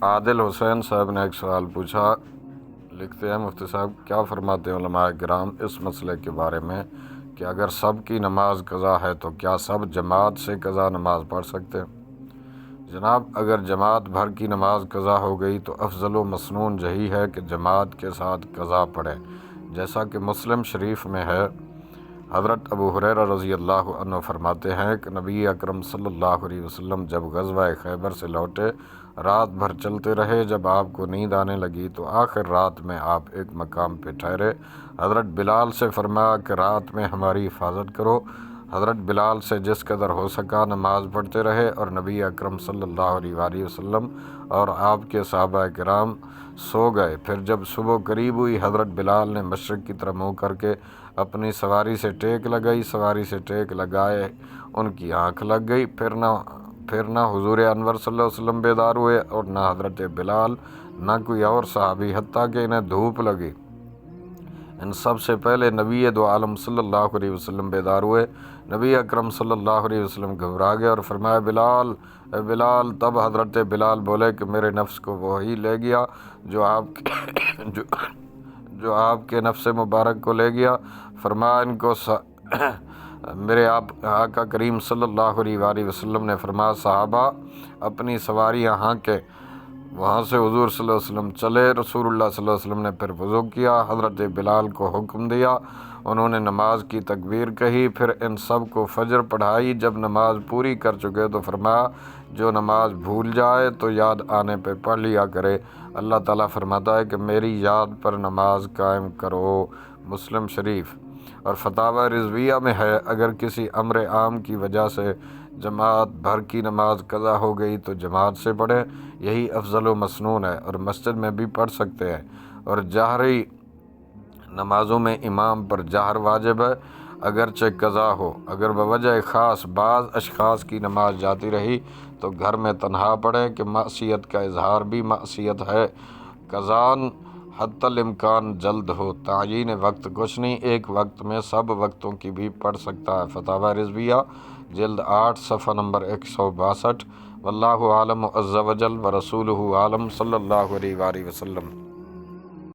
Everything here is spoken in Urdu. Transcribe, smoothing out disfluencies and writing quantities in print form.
عادل حسین صاحب نے ایک سوال پوچھا، لکھتے ہیں مفتی صاحب کیا فرماتے ہیں علماء کرام اس مسئلے کے بارے میں کہ اگر سب کی نماز قضا ہے تو کیا سب جماعت سے قضا نماز پڑھ سکتے ہیں؟ جناب، اگر جماعت بھر کی نماز قضا ہو گئی تو افضل و مسنون یہی ہے کہ جماعت کے ساتھ قضا پڑھے، جیسا کہ مسلم شریف میں ہے۔ حضرت ابو ہریرہ رضی اللہ عنہ فرماتے ہیں کہ نبی اکرم صلی اللہ علیہ وسلم جب غزوہ خیبر سے لوٹے، رات بھر چلتے رہے۔ جب آپ کو نیند آنے لگی تو آخر رات میں آپ ایک مقام پہ ٹھہرے۔ حضرت بلال سے فرمایا کہ رات میں ہماری حفاظت کرو۔ حضرت بلال سے جس قدر ہو سکا نماز پڑھتے رہے اور نبی اکرم صلی اللہ علیہ وآلہ وسلم اور آپ کے صحابہ کرام سو گئے۔ پھر جب صبح قریب ہوئی، حضرت بلال نے مشرق کی طرف منہ کر کے اپنی سواری سے ٹیک لگائی۔ سواری سے ٹیک لگائے ان کی آنکھ لگ گئی۔ پھر نہ حضور انور صلی اللہ علیہ وسلم بیدار ہوئے اور نہ حضرت بلال، نہ کوئی اور صحابی، حتیٰ کہ انہیں دھوپ لگی۔ ان سب سے پہلے نبی دو عالم صلی اللہ علیہ وسلم بیدار ہوئے۔ نبی اکرم صلی اللہ علیہ وسلم گھبرا گئے اور فرمایا بلال، اے بلال۔ تب حضرت بلال بولے کہ میرے نفس کو وہی لے گیا جو آپ کے نفس مبارک کو لے گیا۔ فرمایا ان کو میرے آقا کریم صلی اللہ علیہ وآلہ وسلم نے فرمایا صحابہ اپنی سواریاں ہانکیں۔ وہاں سے حضور صلی اللہ علیہ وسلم چلے۔ رسول اللہ صلی اللہ علیہ وسلم نے پھر وضو کیا، حضرت بلال کو حکم دیا، انہوں نے نماز کی تکبیر کہی، پھر ان سب کو فجر پڑھائی۔ جب نماز پوری کر چکے تو فرمایا جو نماز بھول جائے تو یاد آنے پہ پڑھ لیا کرے۔ اللہ تعالیٰ فرماتا ہے کہ میری یاد پر نماز قائم کرو۔ مسلم شریف اور فتاوی رضویہ میں ہے اگر کسی امر عام کی وجہ سے جماعت بھر کی نماز قضا ہو گئی تو جماعت سے پڑھیں، یہی افضل و مسنون ہے، اور مسجد میں بھی پڑھ سکتے ہیں۔ اور جہری نمازوں میں امام پر جہر واجب ہے اگرچہ قضا ہو۔ اگر بوجہ خاص بعض اشخاص کی نماز جاتی رہی تو گھر میں تنہا پڑھیں کہ معصیت کا اظہار بھی معصیت ہے۔ قضاءً حتی الامکان جلد ہو، تعیین وقت کچھ نہیں، ایک وقت میں سب وقتوں کی بھی پڑھ سکتا ہے۔ فتاوی رضویہ جلد 8 صفحہ نمبر 162۔ واللہ اعلم عز وجل ورسولہ اعلم صلی اللہ علیہ وآلہ وسلم۔